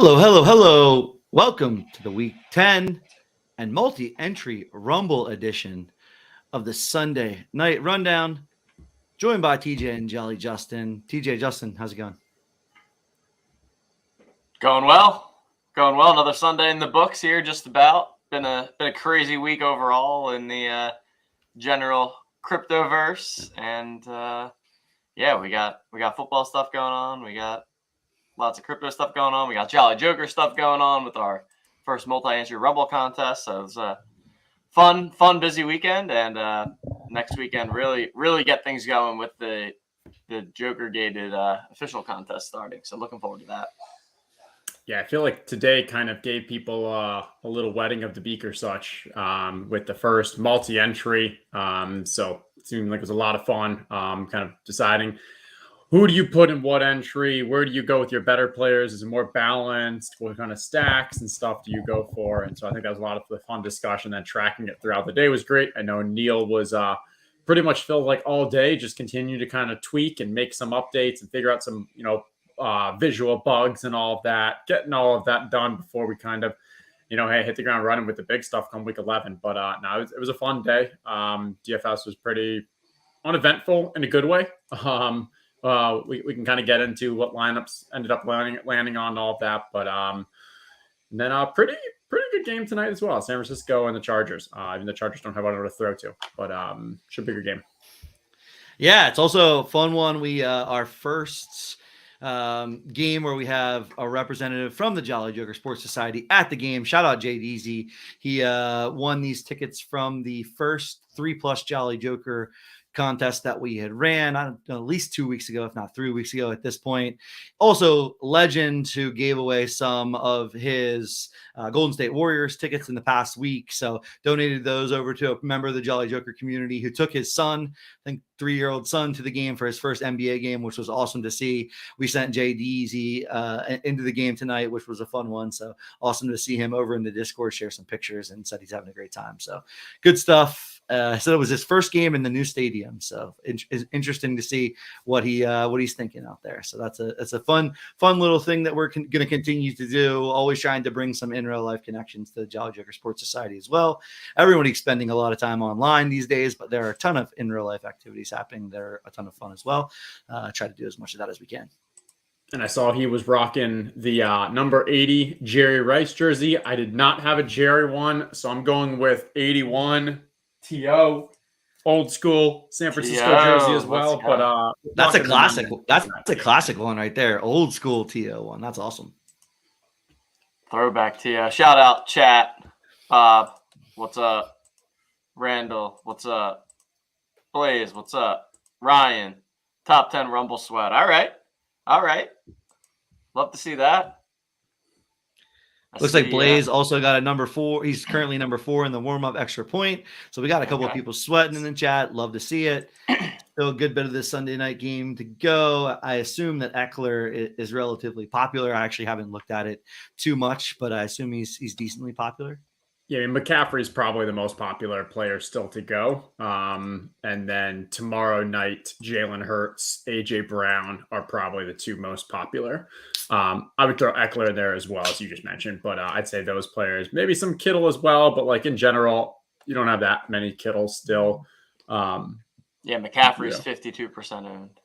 Hello, hello, hello. Welcome to the Week 10 and multi-entry Rumble edition of the Sunday Night Rundown. Joined by TJ and Jolly Justin. TJ, Justin, how's it going? Going well. Another Sunday in the books here, just about. Been a crazy week overall in the general cryptoverse, and we got football stuff going on. We got lots of crypto stuff going on. We got Jolly Joker stuff going on with our first multi-entry Rumble contest. So it was a fun, busy weekend, and next weekend really get things going with the Joker gated official contest starting. So looking forward to that. Yeah, I feel like today kind of gave people a little wetting of the beak or such with the first multi-entry. So it seemed like it was a lot of fun kind of deciding who do you put in what entry, where do you go with your better players? Is it more balanced? What kind of stacks and stuff do you go for? And so I think that was a lot of the fun discussion. Then tracking it throughout the day was great. I know Neil was pretty much filled like all day, just continue to kind of tweak and make some updates and figure out some, visual bugs and all of that, getting all of that done before we kind of, hit the ground running with the big stuff come week 11. But no, it was a fun day. DFS was pretty uneventful in a good way. We can kind of get into what lineups ended up landing on all of that. But then a pretty good game tonight as well. San Francisco and the Chargers. Even the Chargers don't have anyone to throw to, but should be a good game. Yeah, it's also a fun one. We our first game where we have a representative from the Jolly Joker Sports Society at the game. Shout out Jay Deasy. He won these tickets from the first 3+ Jolly Joker contest that we had ran, I don't know, at least 2 weeks ago, if not 3 weeks ago at this point. Also, Legend, who gave away some of his Golden State Warriors tickets in the past week. So donated those over to a member of the Jolly Joker community who took his son, I think 3-year-old son, to the game for his first NBA game, which was awesome to see. We sent JDZ into the game tonight, which was a fun one. So awesome to see him over in the Discord, share some pictures, and said he's having a great time. So good stuff. So it was his first game in the new stadium. So it's interesting to see what he's thinking out there. So that's a fun little thing that we're going to continue to do. Always trying to bring some in real life connections to the Jolly Joker Sports Society as well. Everybody's spending a lot of time online these days, but there are a ton of in real life activities happening. They're a ton of fun as well. Try to do as much of that as we can. And I saw he was rocking the number 80 Jerry Rice jersey. I did not have a Jerry one, so I'm going with 81 TO, old school San Francisco jersey as well. But that's a classic. That's a classic one right there. Old school TO one. That's awesome. Throwback TO. Shout out chat. What's up? Randall. What's up? Blaze. What's up? Ryan. Top 10 Rumble sweat. All right. Love to see that. Looks like Blaze also got a number 4. He's currently number 4 in the warm-up extra point. So we got a couple of people sweating in the chat. Love to see it. Still a good bit of this Sunday night game to go. I assume that Eckler is relatively popular. I actually haven't looked at it too much, but I assume he's decently popular. Yeah, I mean, McCaffrey's probably the most popular player still to go. And then tomorrow night, Jalen Hurts, A.J. Brown are probably the two most popular. I would throw Eckler there as well, as you just mentioned. But I'd say those players. Maybe some Kittle as well. But, like, in general, you don't have that many Kittles still. McCaffrey's 52% owned.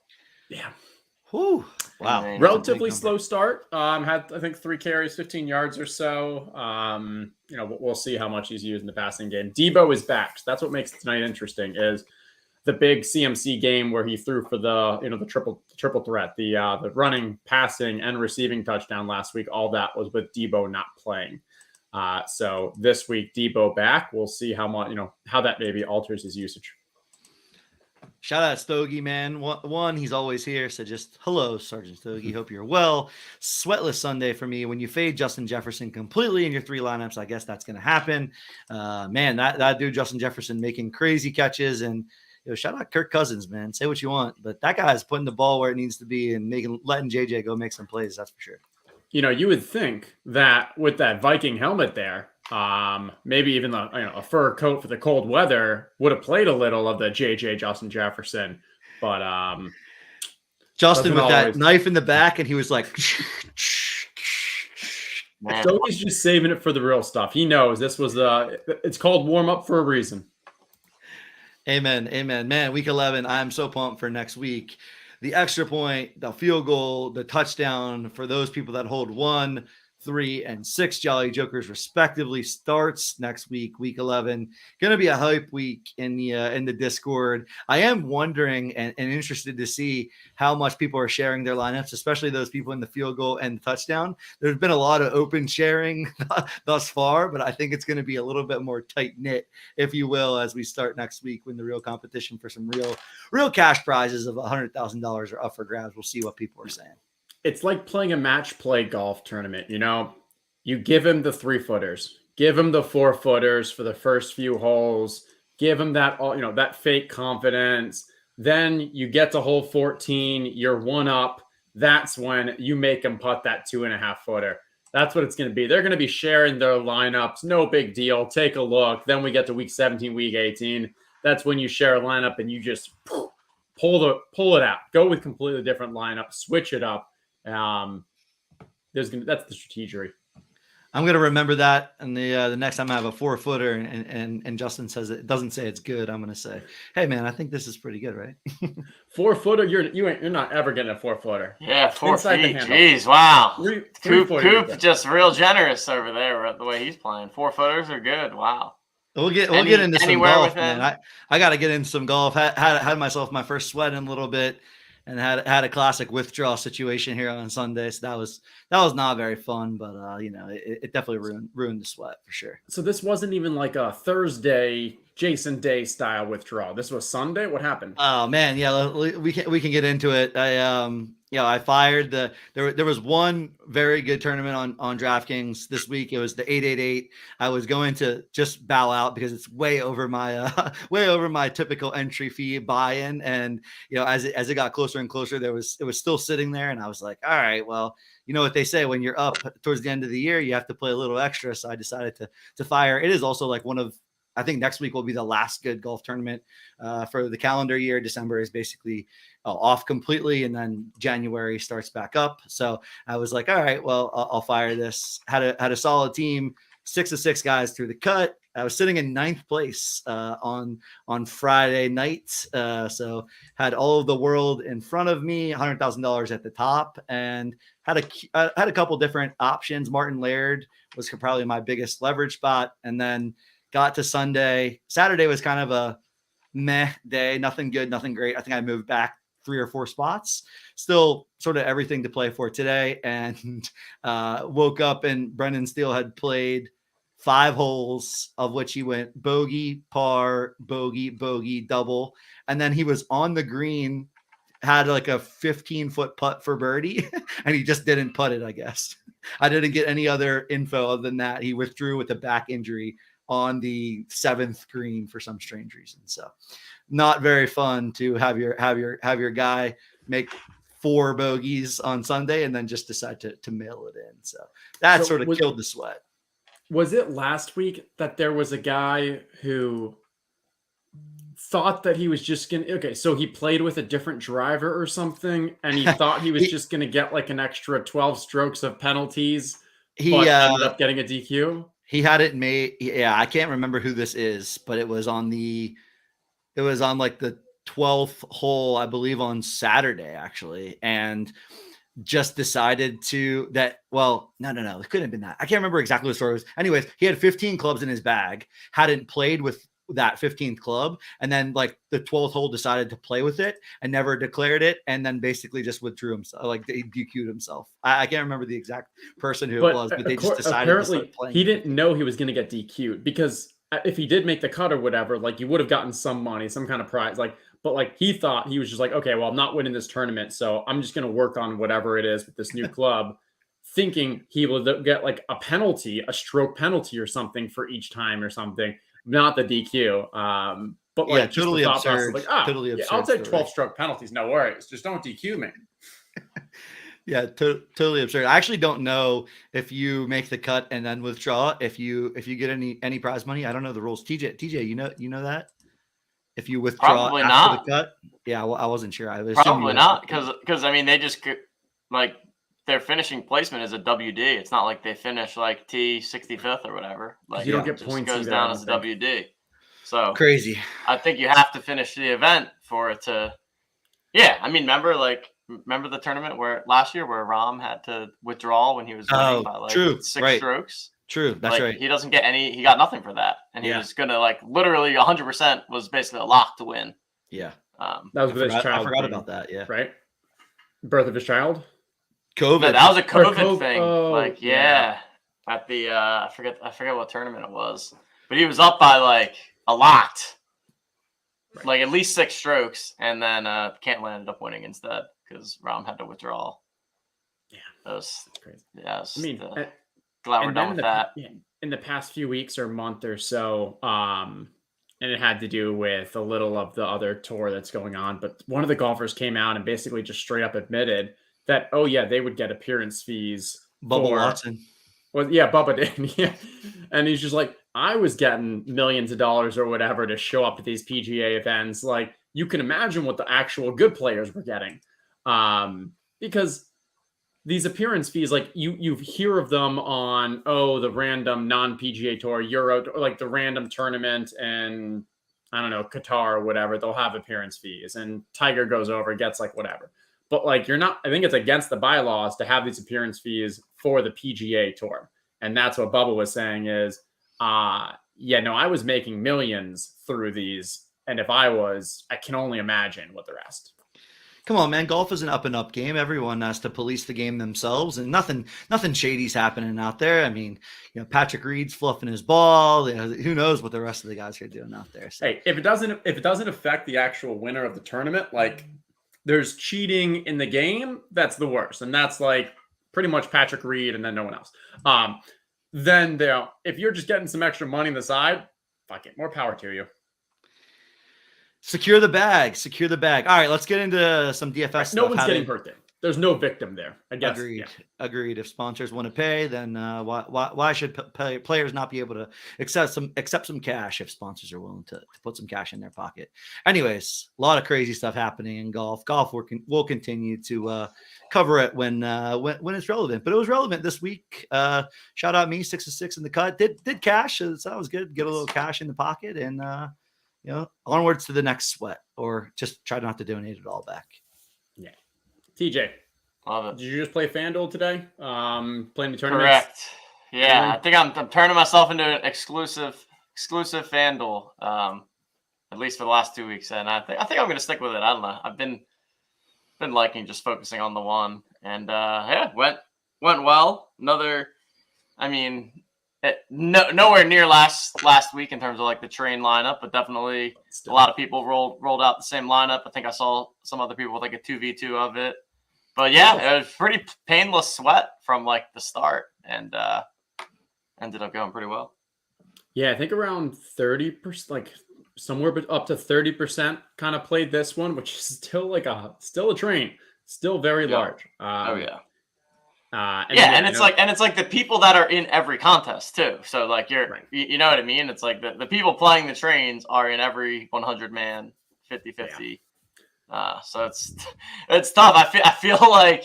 Yeah. Whew. Wow. Relatively slow start. Had, I think, 3 carries, 15 yards or so. We'll see how much he's used in the passing game. Debo is back. So that's what makes tonight interesting is the big CMC game where he threw for the triple threat, the running, passing, and receiving touchdown last week. All that was with Debo not playing. So this week, Debo back. We'll see how much, how that maybe alters his usage. Shout out Stogie, man. One, he's always here. So just hello, Sergeant Stogie. Hope you're well. Sweatless Sunday for me. When you fade Justin Jefferson completely in your 3 lineups, I guess that's going to happen. Man, that dude, Justin Jefferson, making crazy catches. And shout out Kirk Cousins, man. Say what you want, but that guy is putting the ball where it needs to be and letting JJ go make some plays. That's for sure. You would think that with that Viking helmet there, maybe even a fur coat for the cold weather would have played a little of the JJ Justin Jefferson, but Justin with that knife in the back, and he was like, Man. So he's just saving it for the real stuff. He knows this was it's called warm up for a reason. Amen. Amen. Man, week 11, I'm so pumped for next week. The extra point, the field goal, the touchdown for those people that hold 1, 3, and 6 Jolly Jokers respectively starts next week, week 11. Going to be a hype week in the Discord. I am wondering and interested to see how much people are sharing their lineups, especially those people in the field goal and touchdown. There's been a lot of open sharing thus far, but I think it's going to be a little bit more tight knit, if you will, as we start next week when the real competition for some real cash prizes of $100,000 are up for grabs. We'll see what people are saying. It's like playing a match play golf tournament. You give him the 3-footers, give him the 4-footers for the first few holes, give him that, that fake confidence. Then you get to hole 14, you're 1 up. That's when you make him putt that 2.5-footer. That's what it's going to be. They're going to be sharing their lineups. No big deal. Take a look. Then we get to week 17, week 18. That's when you share a lineup and you just pull it out. Go with completely different lineup. Switch it up. That's the strategery. I'm going to remember that. And the next time I have a 4-footer and Justin says it doesn't say it's good, I'm going to say, hey man, I think this is pretty good, right? 4-footer. You're not ever getting a 4-footer. Yeah. 4 feet. Jeez. Wow. Coop just real generous over there the way he's playing. 4-footers are good. Wow. We'll get into some golf, man. I got to get into some golf. Had myself my first sweat in a little bit. And had a classic withdrawal situation here on Sunday, so that was not very fun. But it definitely ruined the sweat for sure. So this wasn't even like a Thursday Jason Day style withdrawal. This was Sunday. What happened? Oh man, yeah, we can get into it. I fired there was one very good tournament on DraftKings this week. It was the 888. I was going to just bow out because it's way over my typical entry fee buy-in. And as it got closer and closer, it was still sitting there, and I was like, all right, well, you know what they say, when you're up towards the end of the year, you have to play a little extra. So I decided to fire. It is also like I think next week will be the last good golf tournament for the calendar year. December is basically off completely, and then January starts back up. So I was like, all right, well, I'll fire this. Had a solid team, 6 of 6 guys through the cut. I was sitting in 9th place on Friday night. So had all of the world in front of me, $100,000 at the top, and had a couple different options. Martin Laird was probably my biggest leverage spot, and then got to Sunday. Saturday was kind of a meh day. Nothing good, nothing great. I think I moved back 3 or 4 spots. Still sort of everything to play for today. And woke up and Brendan Steele had played 5 holes, of which he went bogey, par, bogey, double. And then he was on the green, had like a 15-foot putt for birdie, and he just didn't putt it, I guess. I didn't get any other info other than that. He withdrew with a back injury on the 7th green for some strange reason. So not very fun to have your guy make 4 bogeys on Sunday and then just decide to mail it in. So that sort of killed the sweat. Was it last week that there was a guy who thought that he was just so he played with a different driver or something, and he thought he was just going to get like an extra 12 strokes of penalties, but ended up getting a DQ? He had it made. Yeah, I can't remember who this is, but it was on like the 12th hole, I believe, on Saturday actually, and just decided no, it couldn't have been that. I can't remember exactly what the story was. Anyways, he had 15 clubs in his bag, hadn't played with that 15th club, and then like the 12th hole decided to play with it and never declared it, and then basically just withdrew himself, like he DQ'd himself. I can't remember the exact person who it was, but they just decided apparently to start playing. He didn't know he was going to get DQ'd, because if he did make the cut or whatever, like you would have gotten some money, some kind of prize, but he thought he was just like, okay, well, I'm not winning this tournament, so I'm just going to work on whatever it is with this new club, thinking he will get like a penalty, a stroke penalty or something for each time or something. Not the DQ, but like totally absurd. Totally absurd. I'll take 12 stroke penalties, no worries. Just don't DQ me. Yeah, totally absurd. I actually don't know if you make the cut and then withdraw, if you get any prize money. I don't know the rules. TJ, you know that if you withdraw probably after not the cut. Yeah, well, I wasn't sure. I was probably not because I mean they just like their finishing placement is a WD. It's not like they finish like T65th or whatever. Like you don't get it just points goes either, down I as a don't think. WD. So Crazy. I think you have to finish the event for it to. Yeah, I mean, remember the tournament where last year where Rom had to withdraw when he was winning by like true. 6 Right. strokes. True. That's Like right. he doesn't get any. He got nothing for that, and he Yeah. was gonna like literally 100% was basically a lock to win. Yeah. That was with his child. I forgot thing, about that. Yeah. Right. Birth of his child. COVID. No, that was a Or COVID thing. Oh, Like yeah, at the I forget what tournament it was, but he was up by like a lot. Right. Like at least 6 strokes, and then Cantlay ended up winning instead because Rahm had to withdraw. Yeah, that was crazy. Yeah, I mean, glad we're done with that. In the past few weeks or month or so, and it had to do with a little of the other tour that's going on. But one of the golfers came out and basically just straight up admitted that, oh yeah, they would get appearance fees. Bubba Watson. Well, yeah, Bubba did. Yeah. And he's just like, I was getting millions of dollars or whatever to show up at these PGA events. Like, you can imagine what the actual good players were getting. Because these appearance fees, like you hear of them on, the random non-PGA Tour, Euro, or like the random tournament and I don't know, Qatar or whatever, they'll have appearance fees and Tiger goes over, gets like whatever. But like I think it's against the bylaws to have these appearance fees for the PGA Tour. And that's what Bubba was saying is, I was making millions through these. And if I can only imagine what the rest. Come on, man. Golf is an up and up game. Everyone has to police the game themselves, and nothing shady's happening out there. I mean, Patrick Reed's fluffing his ball. Who knows what the rest of the guys are doing out there. So. Hey, if it doesn't affect the actual winner of the tournament, like there's cheating in the game, that's the worst. And that's like pretty much Patrick Reed and then no one else. Then if you're just getting some extra money on the side, fuck it, more power to you. Secure the bag. All right, let's get into some DFS stuff. No one's getting hurt there. There's no victim there. I guess. Agreed. If sponsors want to pay, then why should players not be able to accept some cash if sponsors are willing to put some cash in their pocket? Anyways, a lot of crazy stuff happening in golf. We'll continue to cover it when it's relevant. But it was relevant this week. Shout out me, 6 of 6 in the cut. Did cash, so that was good. Get a little cash in the pocket and onwards to the next sweat, or just try not to donate it all back. Yeah. TJ, love it. Did you just play FanDuel today? Playing the tournament? Correct. Yeah, I think I'm turning myself into an exclusive FanDuel, at least for the last 2 weeks, and I think I'm going to stick with it. I don't know. I've been liking just focusing on the one, and went well. Nowhere near last week in terms of like the train lineup, but definitely a lot of people rolled out the same lineup. I think I saw some other people with like a 2v2 of it, but yeah, it was pretty painless sweat from like the start, and ended up going pretty well. Yeah, I think around 30%, like somewhere up to 30% kind of played this one, which is still still a train, still very large. And it's like the people that are in every contest too. So like you know what I mean? It's like the people playing the trains are in every 100-man 50-50. So it's tough. I feel like,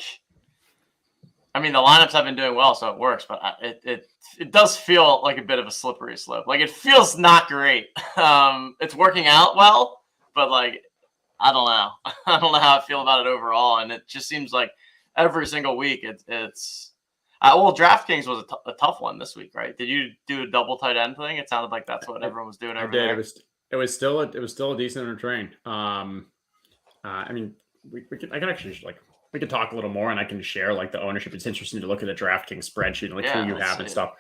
I mean, the lineups have been doing well, so it works, but it does feel like a bit of a slippery slope. Like it feels not great. It's working out well, but like, I don't know. I don't know how I feel about it overall. And it just seems like every single week it's DraftKings was a tough one this week, right? Did you do a double tight end thing? It sounded like that's what everyone was doing over there. It was still a decent train. I mean, we could talk a little more, and I can share like the ownership. It's interesting to look at the DraftKings spreadsheet, like who you have and stuff.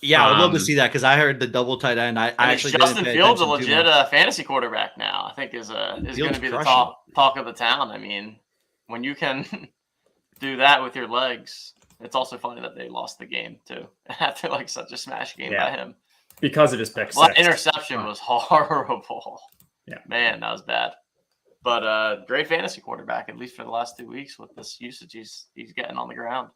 Yeah, I would love to see that because I heard the double tight end. I actually Justin Fields a legit fantasy quarterback now. I think is going to be the talk of the town. I mean, when you can do that with your legs, it's also funny that they lost the game too after like such a smash game by him because of his pick six. That interception was horrible. Yeah, man, that was bad. But great fantasy quarterback, at least for the last 2 weeks with this usage he's getting on the ground.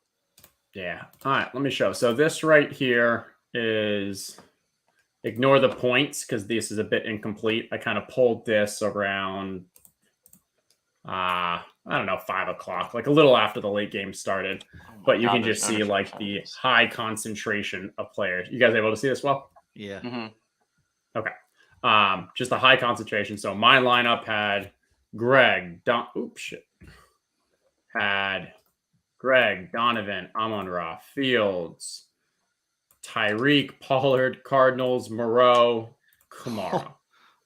Yeah. All right, let me show. So this right here is, ignore the points because this is a bit incomplete. I kind of pulled this around I don't know, 5 o'clock, like a little after the late game started. But you can just see like the high concentration of players. You guys able to see this well? Yeah. Okay. Just a high concentration. So my lineup had Greg, Donovan, Amon-Ra, Fields, Tyreek, Pollard, Cardinals, Moreau, Kamara.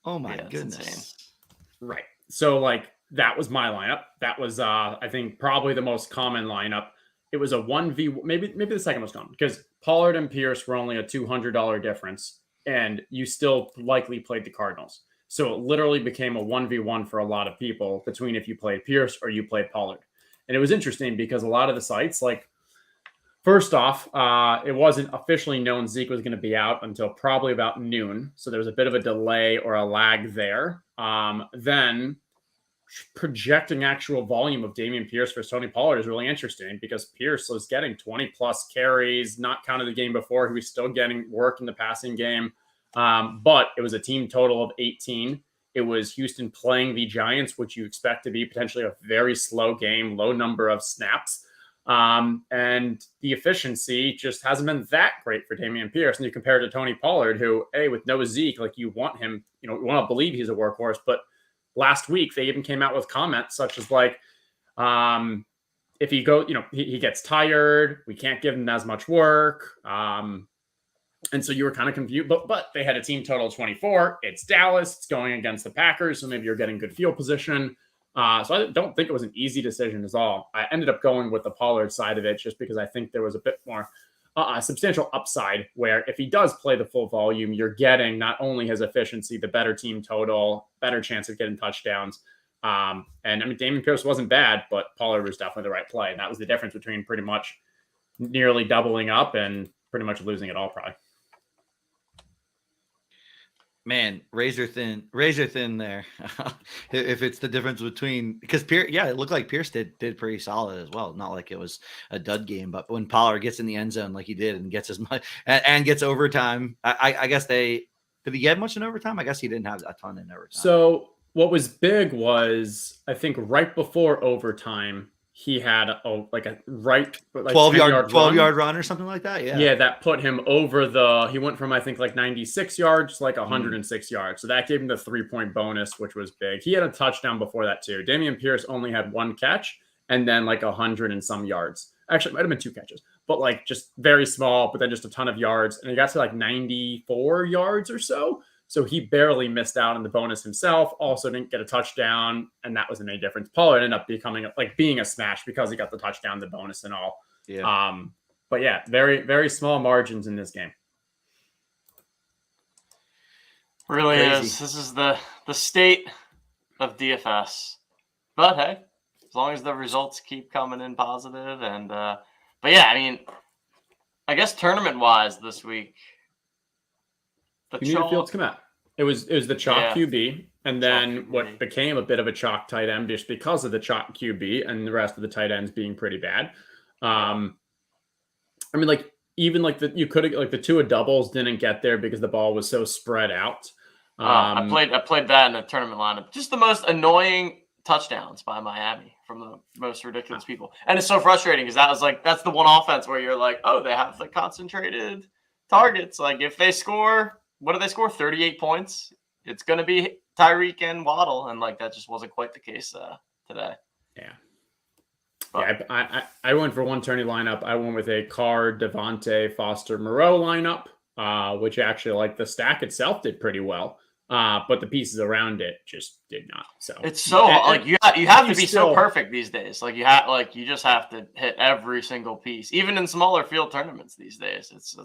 Oh my goodness. Insane. Right. So like that was my lineup. That was I think probably the most common lineup. It was a 1v, maybe the second most common, because Pollard and Pierce were only a $200 difference, and you still likely played the Cardinals. So it literally became a 1v1 for a lot of people between if you played Pierce or you played Pollard. And it was interesting because a lot of the sites, like, first off, it wasn't officially known Zeke was going to be out until probably about noon. So there was a bit of a delay or a lag there. Then projecting actual volume of Dameon Pierce versus Tony Pollard is really interesting because Pierce was getting 20 plus carries, not counted the game before. He was still getting work in the passing game. But it was a team total of 18. It was Houston playing the Giants, which you expect to be potentially a very slow game, low number of snaps. And the efficiency just hasn't been that great for Dameon Pierce. And you compare it to Tony Pollard, who, with no Zeke, like you want him, you want to believe he's a workhorse. But last week, they even came out with comments such as like, if he he gets tired, we can't give him as much work. And so you were kind of confused, but they had a team total of 24. It's Dallas. It's going against the Packers. So maybe you're getting good field position. So I don't think it was an easy decision at all. I ended up going with the Pollard side of it just because I think there was a bit more substantial upside where if he does play the full volume, you're getting not only his efficiency, the better team total, better chance of getting touchdowns. And I mean, Dameon Pierce wasn't bad, but Pollard was definitely the right play. And that was the difference between pretty much nearly doubling up and pretty much losing it all probably. Man, razor thin there. If it's the difference between, because Pierce, it looked like Pierce did pretty solid as well. Not like it was a dud game, but when Pollard gets in the end zone like he did and gets as much and gets overtime, I guess did he get much in overtime? I guess he didn't have a ton in overtime. So what was big was I think right before overtime, he had a 12 yard run or something like that. Yeah, that put him over he went from I think like 96 yards to like 106 yards. So that gave him the 3-point bonus, which was big. He had a touchdown before that too. Dameon Pierce only had one catch and then like 100 and some yards. Actually, it might have been 2 catches, but like just very small, but then just a ton of yards. And he got to like 94 yards or so. So he barely missed out on the bonus himself, also didn't get a touchdown, and that wasn't any difference. Pollard ended up being a smash because he got the touchdown, the bonus, and all. Yeah. But yeah, very, very small margins in this game. Really is. This is the state of DFS. But hey, as long as the results keep coming in positive, and but yeah, I mean, I guess tournament-wise this week, you need a Fields come out. It was the chalk QB, and then what became a bit of a chalk tight end just because of the chalk QB and the rest of the tight ends being pretty bad. I mean, like even like you could have like the Tua doubles didn't get there because the ball was so spread out. I played that in the tournament lineup. Just the most annoying touchdowns by Miami from the most ridiculous people, and it's so frustrating because that's the one offense where you're like, oh, they have the concentrated targets. Like if they score. What did they score? 38 points. It's going to be Tyreek and Waddle, and like that just wasn't quite the case today. Yeah. But, I went for one tourney lineup. I went with a Carr, Devontae, Foster, Moreau lineup, which actually like the stack itself did pretty well, but the pieces around it just did not. So it's so like you have to be so perfect these days. Like you just have to hit every single piece, even in smaller field tournaments these days. It's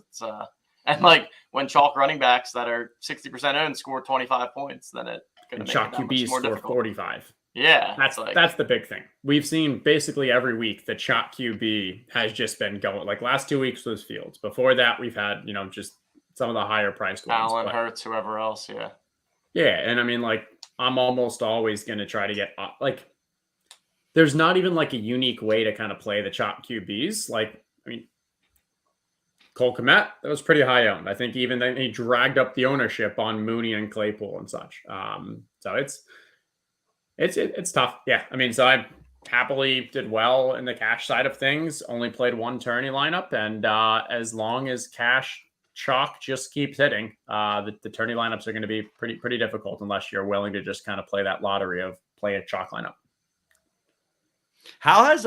And like when chalk running backs that are 60% owned score 25 points, then it's going to make chalk it that much QBs more score difficult. 45. Yeah, that's the big thing. We've seen basically every week the chalk QB has just been going. Like last 2 weeks was Fields. Before that, we've had just some of the higher priced ones. Allen, Hurts, whoever else. Yeah. Yeah, and I mean, like I'm almost always going to try to get like. There's not even like a unique way to kind of play the chalk QBs. Like I mean. Cole Kmet, that was pretty high owned. I think even then he dragged up the ownership on Mooney and Claypool and such. So it's tough. Yeah. I mean, so happily did well in the cash side of things. Only played one tourney lineup, and as long as cash chalk just keeps hitting, the tourney lineups are going to be pretty difficult unless you're willing to just kind of play that lottery of play a chalk lineup. How has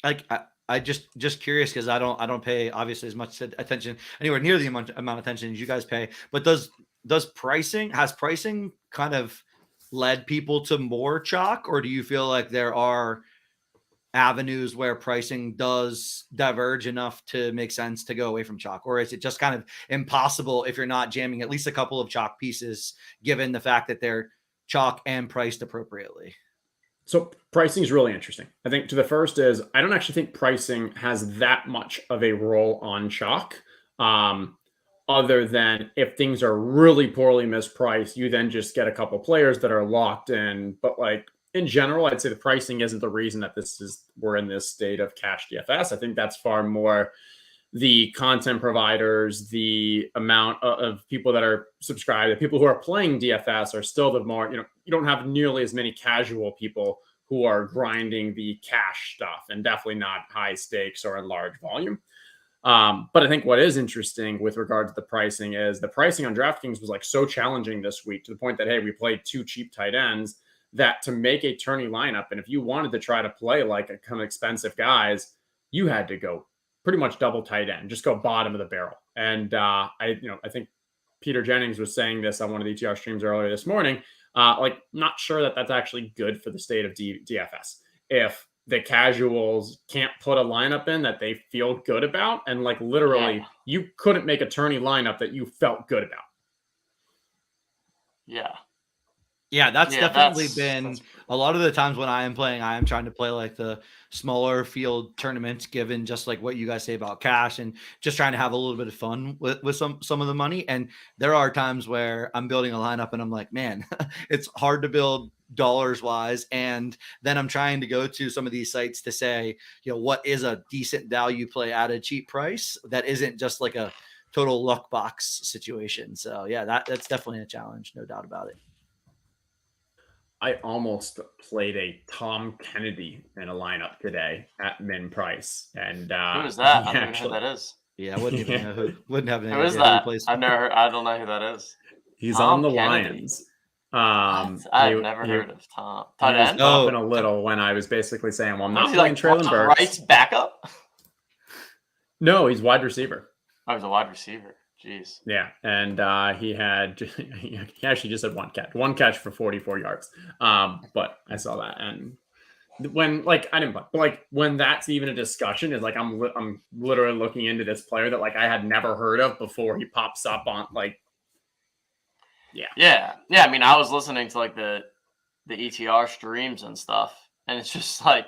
like I just curious because I don't pay obviously as much attention anywhere near the amount of attention as you guys pay, but has pricing kind of led people to more chalk, or do you feel like there are avenues where pricing does diverge enough to make sense to go away from chalk, or is it just kind of impossible if you're not jamming at least a couple of chalk pieces given the fact that they're chalk and priced appropriately? So pricing is really interesting. I think to the first is I don't actually think pricing has that much of a role on chalk. Other than if things are really poorly mispriced, you then just get a couple players that are locked in. But like in general, I'd say the pricing isn't the reason that we're in this state of cash DFS. I think that's far more the content providers, the amount of people that are subscribed, the people who are playing DFS are still the more, you don't have nearly as many casual people who are grinding the cash stuff, and definitely not high stakes or in large volume. But I think what is interesting with regard to the pricing is the pricing on DraftKings was like so challenging this week to the point that, hey, we played 2 cheap tight ends that to make a tourney lineup, and if you wanted to try to play like a kind of expensive guys, you had to go pretty much double tight end, just go bottom of the barrel. And I think Peter Jennings was saying this on one of the ETR streams earlier this morning. Not sure that that's actually good for the state of DFS. If the casuals can't put a lineup in that they feel good about, and like literally you couldn't make a tourney lineup that you felt good about. Yeah, that's definitely been a lot of the times when I am playing, I am trying to play like the smaller field tournaments, given just like what you guys say about cash and just trying to have a little bit of fun with some of the money. And there are times where I'm building a lineup and I'm like, man, it's hard to build dollars wise. And then I'm trying to go to some of these sites to say, what is a decent value play at a cheap price that isn't just like a total luck box situation. So yeah, that's definitely a challenge, no doubt about it. I almost played a Tom Kennedy in a lineup today at min price. And who is that? I don't even know who that is. Yeah, I wouldn't even know wouldn't have any idea. Who is that? I've never heard. I don't know who that is. He's Tom on the Kennedy. Lions. I've never heard of Tom. Tight end? Popping a little when I was basically saying, well, I'm not playing Traylon Burks. Rights backup? No, he's wide receiver. Oh, he's a wide receiver. Jeez. Yeah, and he actually just had one catch for 44 yards. But I saw that, and when I didn't play, but when that's even a discussion, is like I'm literally looking into this player that I had never heard of before he pops up on Yeah. I mean, I was listening to the ETR streams and stuff, and it's just they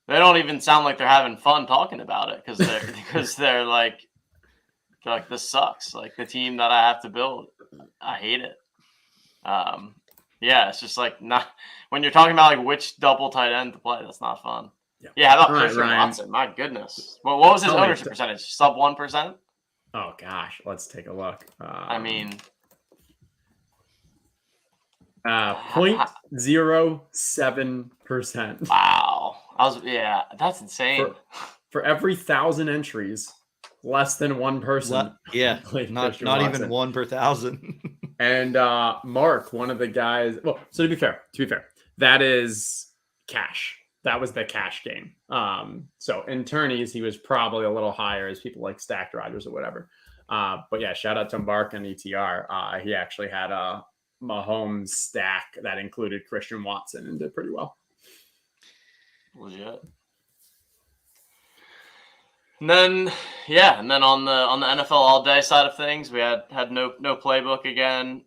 don't even sound like they're having fun talking about it because they're like this sucks. Like the team that I have to build, I hate it. It's just not when you're talking about which double tight end to play. That's not fun. Yeah, how about Christian Watson? My goodness. Well, what was his ownership percentage? Sub 1%? Oh gosh, let's take a look. 0.07%. Wow. That's insane. For every 1,000 entries, less than one person. Not even 1 per 1,000. And Mark, one of the guys. Well, so to be fair, that is cash. That was the cash game. So in tourneys, he was probably a little higher as people like stacked riders or whatever. But yeah, shout out to Mark and ETR. He actually had a Mahomes stack that included Christian Watson and did pretty well. Legit. And then on the NFL all day side of things, we had no playbook again,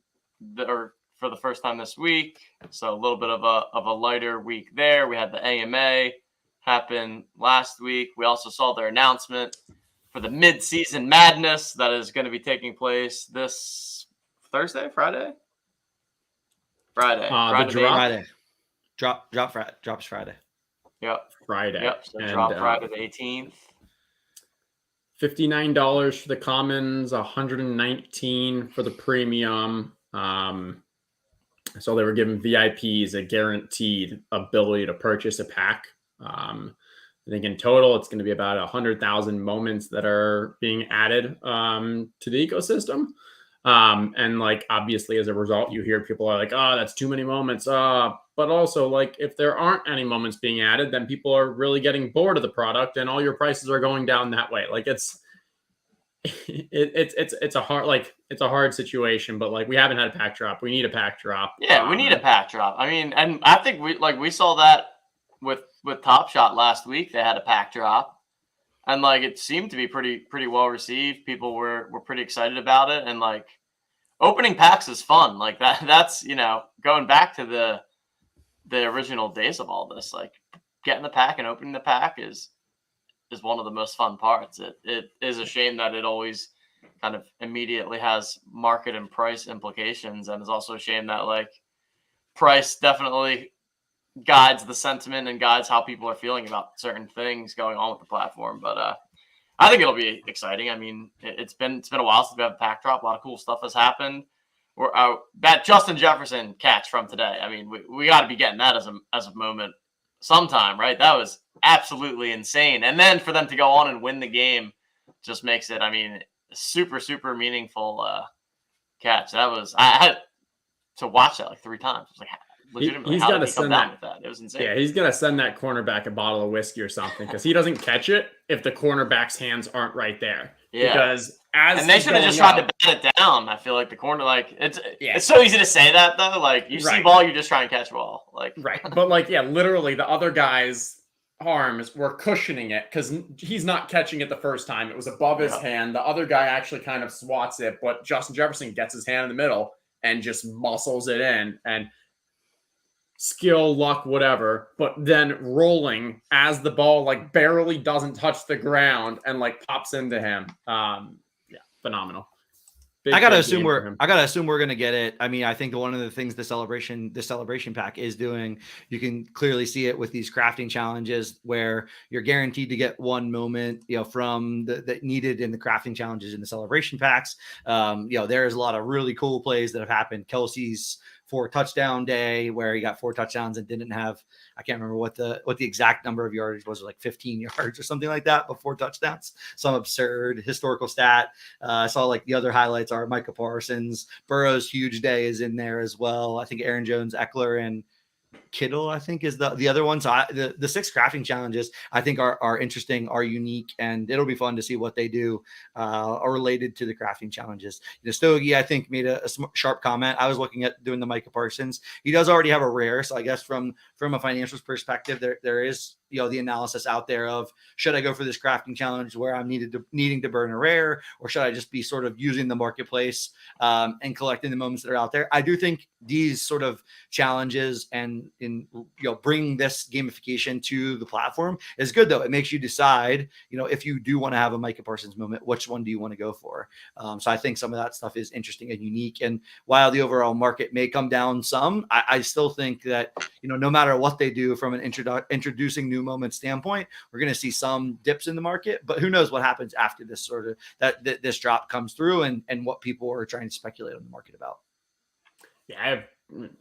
or for the first time this week. So a little bit of a lighter week there. We had the AMA happen last week. We also saw their announcement for the mid-season madness that is going to be taking place this Thursday, Friday. Friday. Drops Friday. Yep. Friday. Yep. So drop Friday the 18th. $59 for the commons, $119 for the premium. So they were giving VIPs a guaranteed ability to purchase a pack. I think in total, it's going to be about 100,000 moments that are being added to the ecosystem. And like, obviously, as a result, you hear people are like, oh, that's too many moments. But also, like, if there aren't any moments being added, then people are really getting bored of the product and all your prices are going down that way. Like, it's a hard situation, but like, we haven't had a pack drop. We need a pack drop. Yeah, we need a pack drop. I mean, and I think we saw that with Top Shot last week. They had a pack drop, and like it seemed to be pretty well received. People were pretty excited about it, and like opening packs is fun. Like that's going back to the original days of all this. Like getting the pack and opening the pack is one of the most fun parts. It is a shame that it always kind of immediately has market and price implications, and it's also a shame that like price definitely guides the sentiment and guides how people are feeling about certain things going on with the platform. But I think it'll be exciting. I mean, it's been a while since we have a pack drop. A lot of cool stuff has happened. That Justin Jefferson catch from today. I mean, we got to be getting that as a moment sometime, right? That was absolutely insane. And then for them to go on and win the game just makes it, I mean, super, super meaningful catch. That was, I had to watch that like 3 times. I was like, legitimately, how did he come down with that? It was insane. Yeah, he's going to send that cornerback a bottle of whiskey or something because he doesn't catch it if the cornerback's hands aren't right there. Yeah. Because and they should have just tried to bat it down. I feel like the corner, like it's so easy to say that though. Like you see ball, you just try and catch ball. Like right, but like literally the other guy's arms were cushioning it because he's not catching it the first time. It was above his hand. The other guy actually kind of swats it, but Justin Jefferson gets his hand in the middle and just muscles it in and skill, luck, whatever, but then rolling as the ball like barely doesn't touch the ground and like pops into him. Phenomenal. I gotta assume we're gonna get it. I mean, I think one of the things the celebration pack is doing, you can clearly see it with these crafting challenges where you're guaranteed to get one moment, from the needed in the crafting challenges in the celebration packs. There's a lot of really cool plays that have happened. Kelsey's 4 touchdown day where he got 4 touchdowns and didn't have, I can't remember what the exact number of yardage was, like 15 yards or something like that, but 4 touchdowns, some absurd historical stat. I saw like the other highlights are Micah Parsons, Burrow's huge day is in there as well. I think Aaron Jones, Eckler, and Kittle, I think, is the other one. So the 6 crafting challenges, I think, are interesting, are unique, and it'll be fun to see what they do are related to the crafting challenges. Stogie, I think, made a sharp comment. I was looking at doing the Micah Parsons. He does already have a rare, so I guess from a financials perspective, there is the analysis out there of, should I go for this crafting challenge where I'm needing to burn a rare, or should I just be sort of using the marketplace and collecting the moments that are out there? I do think these sort of challenges and bringing this gamification to the platform is good, though. It makes you decide, if you do want to have a Micah Parsons moment, which one do you want to go for? So I think some of that stuff is interesting and unique. And while the overall market may come down some, I still think that, no matter what they do from an introducing new moment standpoint, we're going to see some dips in the market, but who knows what happens after this sort of this drop comes through and what people are trying to speculate on the market about. Yeah, I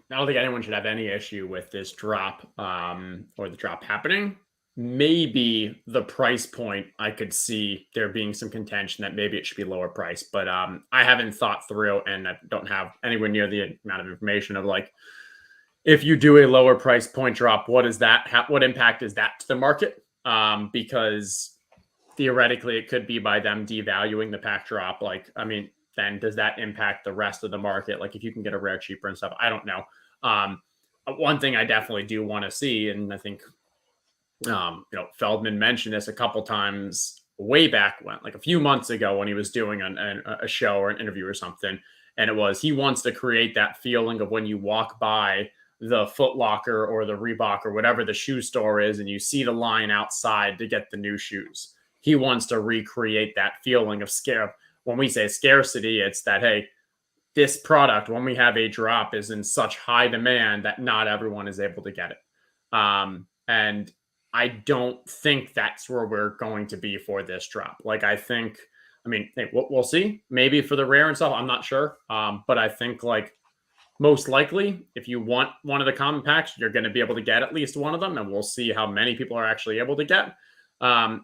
don't think anyone should have any issue with this drop or the drop happening. Maybe the price point, I could see there being some contention that maybe it should be lower price, but I haven't thought through, and I don't have anywhere near the amount of information of like, if you do a lower price point drop, what impact is that to the market? Because theoretically it could be by them devaluing the pack drop. Like, I mean, then does that impact the rest of the market? Like if you can get a rare cheaper and stuff, I don't know. One thing I definitely do want to see, and I think, Feldman mentioned this a couple times way back when, like a few months ago when he was doing a show or an interview or something. And it was, he wants to create that feeling of when you walk by the Foot Locker or the Reebok or whatever the shoe store is, and you see the line outside to get the new shoes. He wants to recreate that feeling of scare. When we say scarcity, it's that, hey, this product, when we have a drop, is in such high demand that not everyone is able to get it. And I don't think that's where we're going to be for this drop. Like, I think, we'll see. Maybe for the rare and stuff, I'm not sure. But I think like most likely, if you want one of the common packs, you're going to be able to get at least one of them, and we'll see how many people are actually able to get.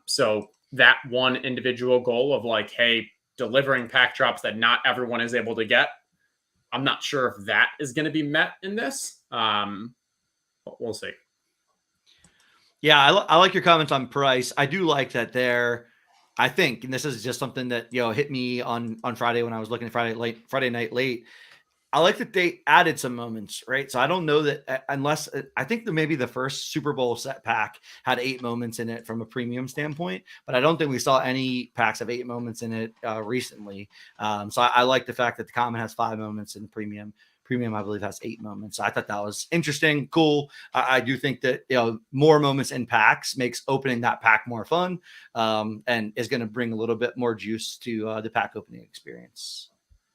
So that one individual goal of like, hey, delivering pack drops that not everyone is able to get, I'm not sure if that is going to be met in this. But we'll see. Yeah, I like your comments on price. I do like that there. I think, and this is just something that hit me on Friday when I was looking at Friday night late. I like that they added some moments, right? So I don't know that unless I think that maybe the first Super Bowl set pack had 8 moments in it from a premium standpoint, but I don't think we saw any packs of 8 moments in it recently. So I like the fact that the common has 5 moments in premium. Premium, I believe, has 8 moments. So I thought that was interesting, cool. I do think that more moments in packs makes opening that pack more fun, and is going to bring a little bit more juice to the pack opening experience.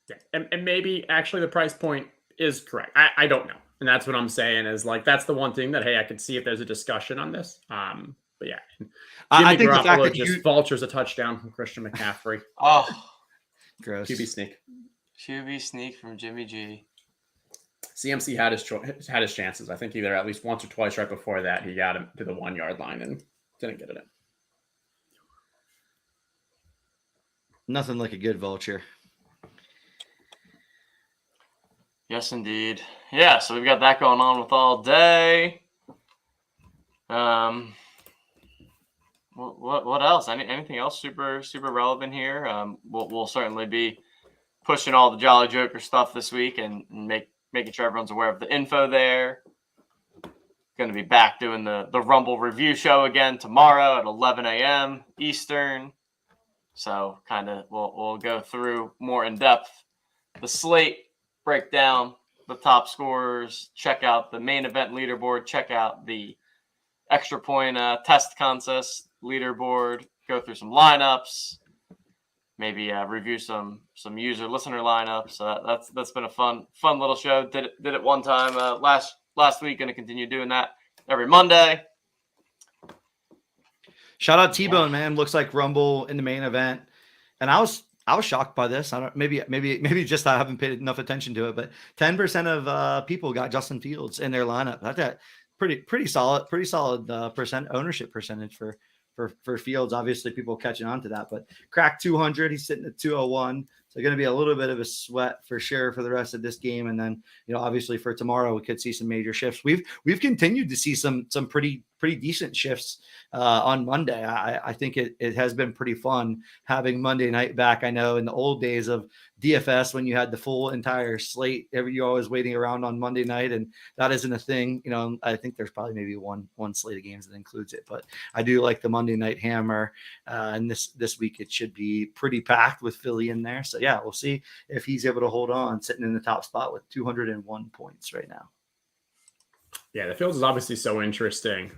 Yeah. And maybe actually the price point is correct. I don't know. And that's what I'm saying is like, that's the one thing that, hey, I could see if there's a discussion on this. But yeah, I think Garoppolo the fact that just vultures a touchdown from Christian McCaffrey. Oh, gross. QB sneak. QB sneak from Jimmy G. CMC had his chances. I think either at least once or twice right before that, he got him to the 1 yard line and didn't get it in. Nothing like a good vulture. Yes, indeed. Yeah, so we've got that going on with all day. What else? Anything else super relevant here? We'll certainly be pushing all the Jolly Joker stuff this week and making sure everyone's aware of the info there. Going to be back doing the Rumble review show again tomorrow at 11 a.m. Eastern. So kind of we'll go through more in depth the slate, break down the top scorers, check out the main event leaderboard, check out the extra point test contest leaderboard, go through some lineups, maybe review some user listener lineups. So that's been a fun little show. Did it one time last week. Going to continue doing that every Monday. Shout out T-Bone, man. Looks like Rumble in the main event, and I was shocked by this. I don't maybe just I haven't paid enough attention to it, but 10% of people got Justin Fields in their lineup. That's pretty solid ownership percentage for Fields. Obviously, people catching on to that, but cracked 200. He's sitting at 201. So going to be a little bit of a sweat for sure for the rest of this game, and then obviously for tomorrow we could see some major shifts. We've continued to see some pretty decent shifts on Monday. I think it has been pretty fun having Monday night back. I know in the old days of DFS when you had the full entire slate, you're always waiting around on Monday night, and that isn't a thing. I think there's probably maybe one slate of games that includes it, but I do like the Monday night hammer. And this week it should be pretty packed with Philly in there. So yeah, we'll see if he's able to hold on, sitting in the top spot with 201 points right now. Yeah, the Fields is obviously so interesting.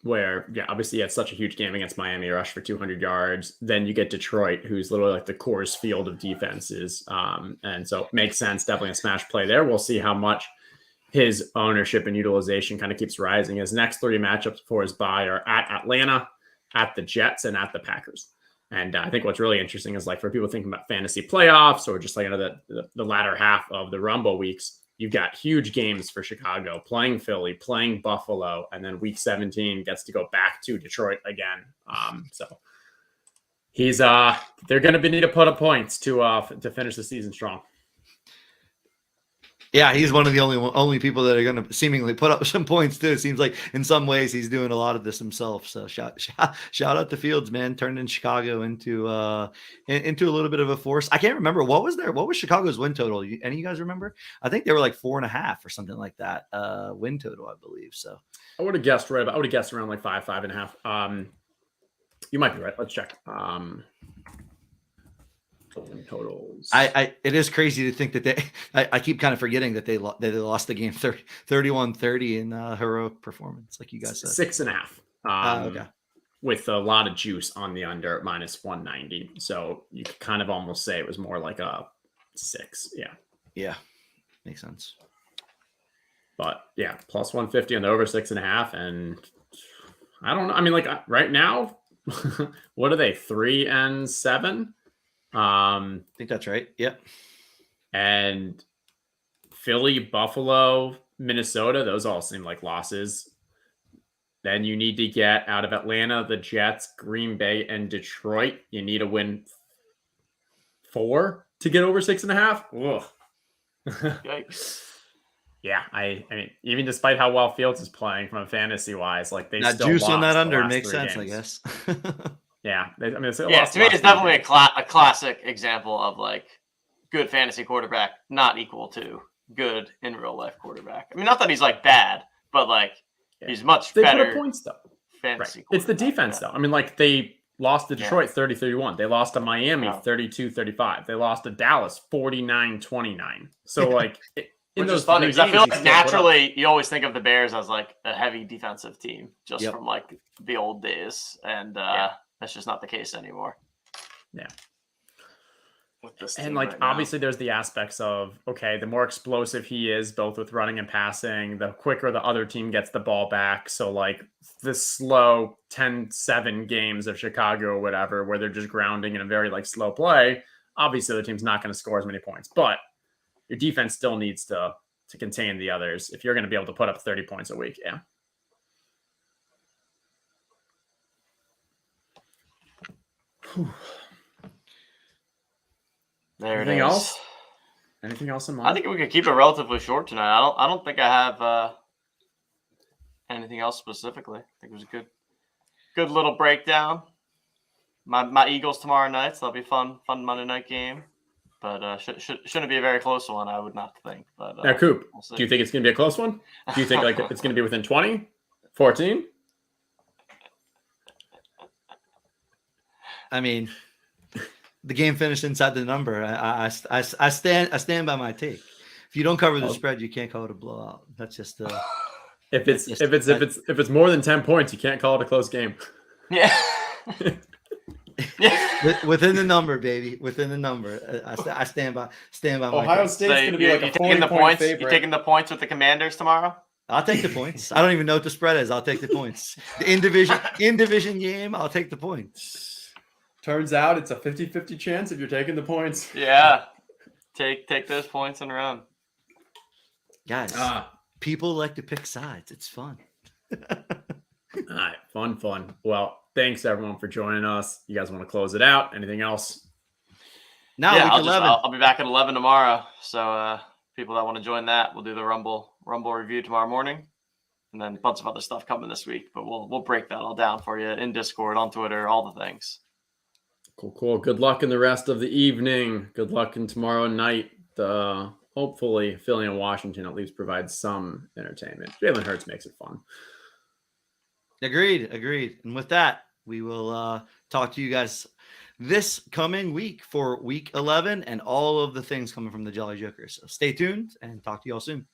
Where, yeah, obviously he had such a huge game against Miami, rush for 200 yards. Then you get Detroit, who's literally like the Coors Field of defenses. And so it makes sense, definitely a smash play there. We'll see how much his ownership and utilization kind of keeps rising. His next 3 matchups before his bye are at Atlanta, at the Jets, and at the Packers. And I think what's really interesting is like for people thinking about fantasy playoffs or just like the latter half of the Rumble weeks, you've got huge games for Chicago, playing Philly, playing Buffalo, and then week 17 gets to go back to Detroit again. So he's they're going to need to put up points to finish the season strong. Yeah, he's one of the only people that are going to seemingly put up some points too. It seems like in some ways he's doing a lot of this himself. So shout out to Fields, man, turning Chicago into a little bit of a force. I can't remember what was Chicago's win total. Any of you guys remember? I think they were like 4.5 or something like that win total, I believe. So I would have guessed right. I would have guessed around like 5.5. You might be right. Let's check. Totals. It is crazy to think that I keep kind of forgetting that they lost the game 31-30 in heroic performance, like you guys said. 6.5. Okay. With a lot of juice on the under at -190. So you could kind of almost say it was more like a 6. Yeah. Yeah. Makes sense. But yeah, +150 on the over 6.5. And I don't know. I mean, like right now, what are they? 3-7? I think that's right. Yep. And Philly, Buffalo, Minnesota, those all seem like losses. Then you need to get out of Atlanta, the Jets, Green Bay, and Detroit. You need to win 4 to get over 6.5. Ugh. Yikes. Yeah, I mean, even despite how well Fields is playing from a fantasy wise, like they That still juice lost on that the under last makes 3 sense, games. I guess. Yeah, they still Yeah, lost to the me, last it's 3 definitely games. a classic example of like good fantasy quarterback not equal to good in real life quarterback. I mean, not that he's like bad, but like he's much They put better up points though. fantasy Right. It's the quarterback, defense yeah. though. I mean, like they lost to Detroit 30-31. They lost to Miami Yeah. 32-35. They lost to Dallas 49-29. So like in Which those is funny 3 because I games, feel he like still put up- naturally you always think of the Bears as like a heavy defensive team just Yep. from like the old days, and that's just not the case anymore. Yeah. With this And team like right now. obviously there's the aspects of okay, the more explosive he is, both with running and passing, the quicker the other team gets the ball back. So like the slow 10-7 games of Chicago or whatever, where they're just grounding in a very like slow play, obviously the team's not going to score as many points. But your defense still needs to contain the others if you're going to be able to put up 30 points a week. Yeah. Whew. There Anything it is. else? Anything else in mind? I think we could keep it relatively short tonight. I don't think I have anything else specifically. I think it was a good little breakdown. My Eagles tomorrow night, so that'll be fun Monday night game. But shouldn't be a very close one, I would not think. But now, Coop, we'll see. do you think it's going to be a close one? Do you think like it's going to be within 20, 14? I mean, the game finished inside the number. I stand by my take. If you don't cover the spread, you can't call it a blowout. That's just if it's more than 10 points, you can't call it a close game. Yeah. Within the number, baby. Within the number. I stand by Ohio my take. State's going to be like a 40-point points? favorite. You taking the points with the Commanders tomorrow? I'll take the points. I don't even know what the spread is. I'll take the points. The in division game, I'll take the points. Turns out it's a 50-50 chance if you're taking the points. Yeah. Take those points and run. Guys, people like to pick sides. It's fun. All right. Fun. Well, thanks everyone for joining us. You guys want to close it out? Anything else? Now, yeah, week 11. I'll be back at 11 tomorrow. So people that want to join that, we'll do the Rumble review tomorrow morning. And then a bunch of other stuff coming this week. But we'll break that all down for you in Discord, on Twitter, all the things. Cool. Good luck in the rest of the evening. Good luck in tomorrow night. Hopefully, Philly and Washington at least provide some entertainment. Jalen Hurts makes it fun. Agreed. And with that, we will talk to you guys this coming week for week 11 and all of the things coming from the Jolly Jokers. So stay tuned and talk to you all soon.